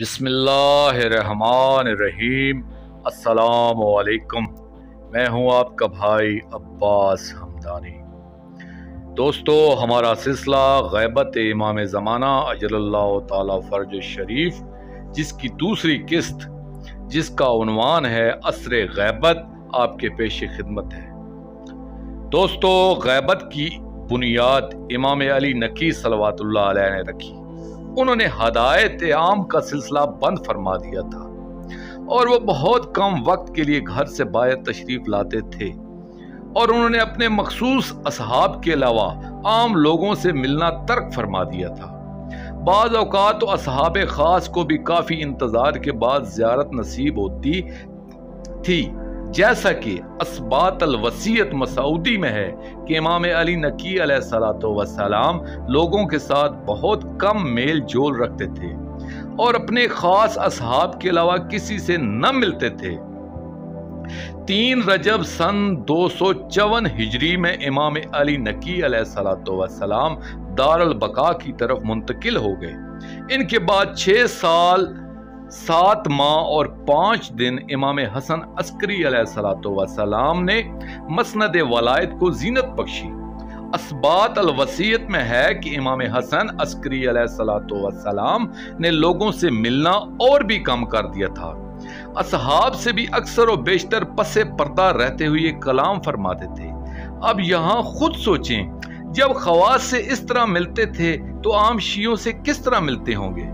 بسم اللہ الرحمن الرحیم۔ السلام علیکم۔ میں ہوں آپ کا بھائی عباس حمدانی۔ دوستو، ہمارا سلسلہ غیبت امام زمانہ اجل اللہ تعالی فرج شریف، جس کی دوسری قسط جس کا عنوان ہے عصر غیبت، آپ کے پیش خدمت ہے۔ دوستو، غیبت کی بنیاد امام علی نقی صلوات اللہ علیہ نے رکھی۔ انہوں نے ہدایت عام کا سلسلہ بند فرما دیا تھا اور وہ بہت کم وقت کے لیے گھر سے باہر تشریف لاتے تھے، اور انہوں نے اپنے مخصوص اصحاب کے علاوہ عام لوگوں سے ملنا ترک فرما دیا تھا۔ بعض اوقات تو اصحاب خاص کو بھی کافی انتظار کے بعد زیارت نصیب ہوتی تھی، جیسا کہ اثبات الوصیت مسعودی میں ہے کہ امام علی نقی علیہ الصلوۃ والسلام لوگوں کے ساتھ بہت کم میل جول رکھتے تھے اور اپنے خاص اصحاب کے علاوہ کسی سے نہ ملتے تھے۔ 3 رجب سن 254 ہجری میں امام علی نقی علیہ الصلوۃ والسلام دار البقاء کی طرف منتقل ہو گئے۔ ان کے بعد 6 سال 7 ماہ اور 5 دن امام حسن عسکری علیہ الصلوۃ والسلام نے مسند ولایت کو زینت بخشی۔ اثبات الوصیت میں ہے کہ امام حسن عسکری علیہ الصلوۃ والسلام نے لوگوں سے ملنا اور بھی کم کر دیا تھا۔ اصحاب سے بھی اکثر و بیشتر پس پردہ رہتے ہوئے کلام فرماتے تھے۔ اب یہاں خود سوچیں، جب خواص سے اس طرح ملتے تھے تو عام شیعوں سے کس طرح ملتے ہوں گے؟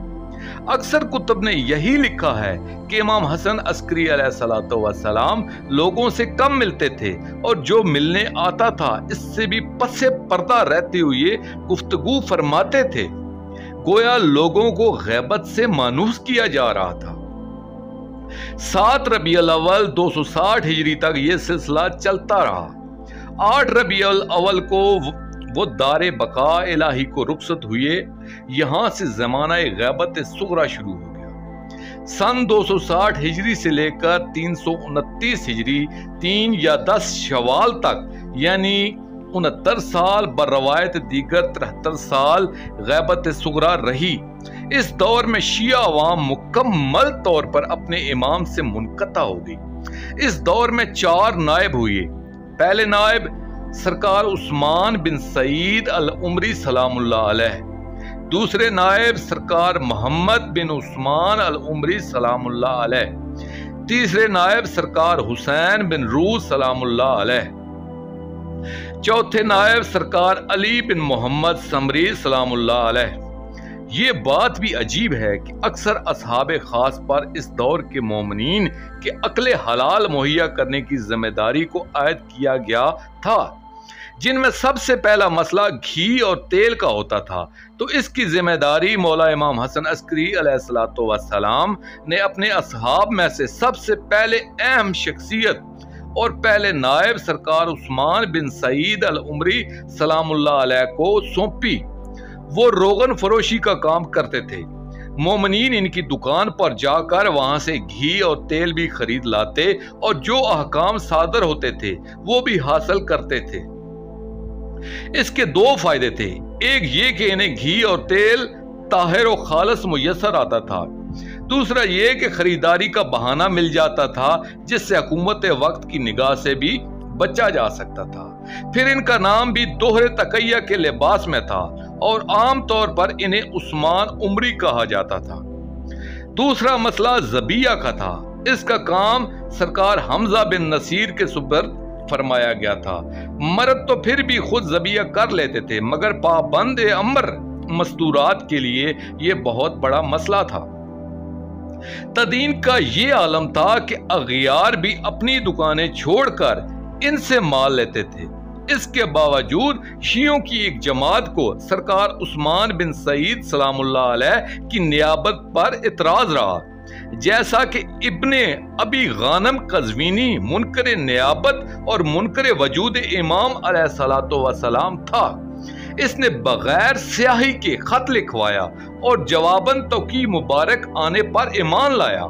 اکثر کتب نے یہی لکھا ہے کہ امام حسن عسکری علیہ الصلوۃ والسلام لوگوں سے کم ملتے تھے اور جو ملنے آتا تھا اس سے بھی پس پردہ رہتے ہوئے گفتگو فرماتے تھے، گویا لوگوں کو غیبت سے مانوس کیا جا رہا تھا۔ 7 ربیع الاول 260 ہجری تک یہ سلسلہ چلتا رہا۔ 8 ربیع الاول کو وہ دار بقاء الہی کو رخصت ہوئے۔ یہاں سے زمانہ غیبت صغریٰ شروع ہو گیا۔ سن 260 ہجری سے لے کر 329 ہجری 3 یا 10 شوال تک، یعنی 69 سال، بروایت دیگر 73 سال غیبت صغریٰ رہی۔ اس دور میں شیعہ عوام مکمل طور پر اپنے امام سے منقطع ہو گئی۔ اس دور میں 4 نائب ہوئے۔ پہلے نائب سرکار عثمان بن سعید العمری سلام اللہ علیہ، دوسرے نائب سرکار محمد بن عثمان العمری سلام اللہ علیہ، تیسرے نائب سرکار حسین بن روح سلام اللہ علیہ، چوتھے نائب سرکار علی بن محمد سمری سلام اللہ علیہ۔ یہ بات بھی عجیب ہے کہ اکثر اصحاب خاص پر اس دور کے مومنین کے عقل حلال مہیا کرنے کی ذمہ داری کو عائد کیا گیا تھا، جن میں سب سے پہلا مسئلہ گھی اور تیل کا ہوتا تھا، تو اس کی ذمہ داری مولا امام حسن عسکری علیہ الصلوۃ والسلام نے اپنے اصحاب میں سے سب سے پہلے اہم شخصیت اور پہلے نائب سرکار عثمان بن سعید العمری سلام اللہ علیہ کو سونپی۔ وہ روغن فروشی کا کام کرتے تھے۔ مومنین ان کی دکان پر جا کر وہاں سے گھی اور تیل بھی خرید لاتے اور جو احکام صادر ہوتے تھے وہ بھی حاصل کرتے تھے۔ اس کے 2 فائدے تھے، ایک یہ کہ انہیں گھی اور تیل طاہر و خالص میسر آتا تھا، دوسرا یہ کہ خریداری کا بہانہ مل جاتا تھا جس سے حکومت وقت کی نگاہ سے بھی بچا جا سکتا تھا۔ پھر ان کا نام بھی دوہرے تقیہ کے لباس میں تھا اور عام طور پر انہیں عثمان عمری کہا جاتا تھا۔ دوسرا مسئلہ ذبیحہ کا تھا۔ اس کا کام سرکار حمزہ بن نصیر کے سپرد فرمایا گیا تھا۔ مرد تو پھر بھی خود ذبیحہ کر لیتے تھے، مگر پابند امر مستورات کے لیے یہ بہت بڑا مسئلہ تھا۔ تدین کا یہ عالم تھا کہ اغیار بھی اپنی دکانیں چھوڑ کر ان سے مال لیتے تھے۔ اس کے باوجود شیعوں کی ایک جماعت کو سرکار عثمان بن سعید سلام اللہ علیہ کی نیابت پر اعتراض رہا، جیسا کہ ابن ابی غانم قزوینی منکر نیابت اور منکر وجود امام علیہ الصلوۃ والسلام تھا۔ اس نے بغیر سیاہی کے خط لکھوایا اور جواباً توقیع مبارک آنے پر ایمان لایا۔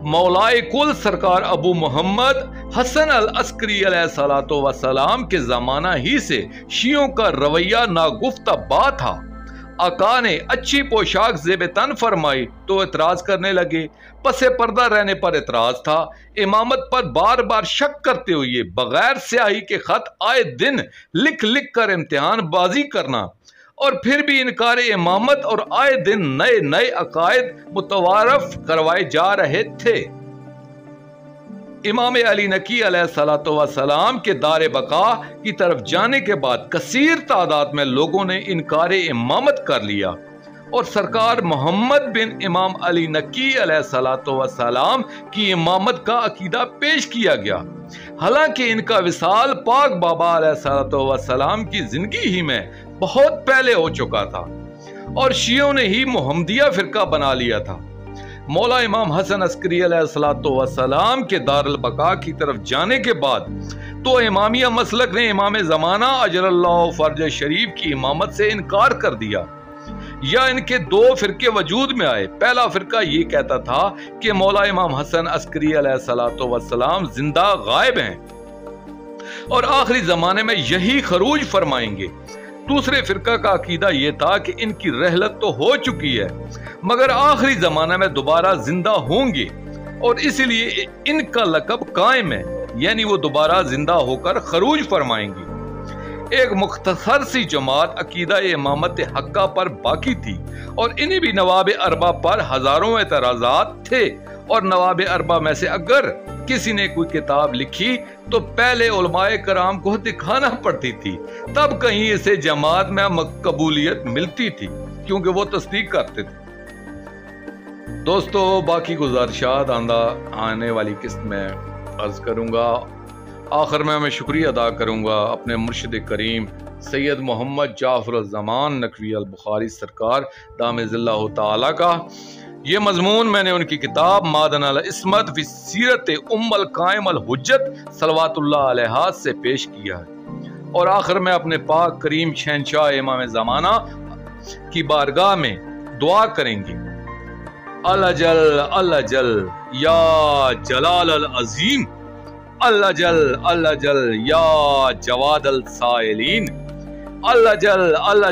مولائے کل سرکار ابو محمد حسن العسکری علیہ الصلوۃ والسلام کے زمانہ ہی سے شیعوں کا رویہ ناگفتہ بات تھا۔ آقا نے اچھی پوشاک زیب تن فرمائی تو اعتراض کرنے لگے۔ پسے پردہ رہنے پر اعتراض تھا۔ امامت پر بار بار شک کرتے ہوئے بغیر سیاہی کے خط آئے دن لکھ لکھ کر امتحان بازی کرنا، اور پھر بھی انکار امامت، اور آئے دن نئے نئے عقائد متعارف کروائے جا رہے تھے۔ امام علی نقی علیہ الصلوۃ والسلام کے دار بقا کی طرف جانے کے بعد کثیر تعداد میں لوگوں نے انکار امامت کر لیا، اور سرکار محمد بن امام علی نقی علیہ الصلوۃ والسلام کی امامت کا عقیدہ پیش کیا گیا، حالانکہ ان کا وصال پاک بابا علیہ الصلوۃ والسلام کی زندگی ہی میں بہت پہلے ہو چکا تھا، اور شیعوں نے ہی محمدیہ فرقہ بنا لیا تھا۔ مولا امام حسن عسکری علیہ الصلوۃ والسلام کے دار البقاء کی طرف جانے کے بعد تو امامیہ مسلک نے امام زمانہ اجل اللہ فرج شریف کی امامت سے انکار کر دیا، یا ان کے دو فرقے وجود میں آئے۔ پہلا فرقہ یہ کہتا تھا کہ مولا امام حسن عسکری علیہ الصلوۃ والسلام زندہ غائب ہیں اور آخری زمانے میں یہی خروج فرمائیں گے۔ دوسرے فرقہ کا عقیدہ یہ تھا کہ ان کی رحلت تو ہو چکی ہے مگر آخری زمانہ میں دوبارہ زندہ ہوں گے، اور اسی لیے ان کا لقب قائم ہے، یعنی وہ دوبارہ زندہ ہو کر خروج فرمائیں گی۔ ایک مختصر سی جماعت عقیدہ امامت حقہ پر باقی تھی، اور انہیں بھی نواب اربع پر ہزاروں اعتراضات تھے، اور نواب اربع میں سے اگر کسی نے کوئی کتاب لکھی تو پہلے علماء کرام کو دکھانا پڑتی تھی، تب کہیں اسے جماعت میں قبولیت ملتی تھی، کیونکہ وہ تصدیق کرتے تھے۔ دوستو، باقی گزارشات آنے والی قسط میں عرض کروں گا۔ آخر میں شکریہ ادا کروں گا اپنے مرشد کریم سید محمد جعفر الزمان نقوی البخاری سرکار دام ذلہ تعالی کا۔ یہ مضمون میں نے ان کی کتاب معدن العصمت فی سیرت ام القائم الحجت صلوات اللہ علیہ سے پیش کیا ہے، اور آخر میں اپنے پاک کریم شہنشاہ امام زمانہ کی بارگاہ میں دعا کریں گے۔ اللہ جل یا جلال العظیم، اللہ جل یا جواد السائلین، اللہ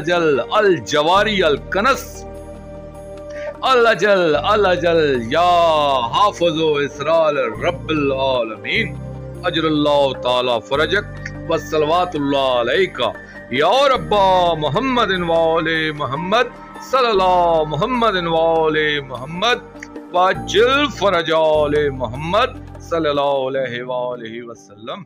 جل الجواری الکنس، اللہ جل یا حافظ و اسرار رب العالمین، اجر اللہ تعالی فرجک والصلوات اللہ علیکہ یا ربا محمد وآل محمد صلی اللہ محمد وآل محمد وعجل فرج آل محمد صلی اللہ علیہ وآلہ وسلم۔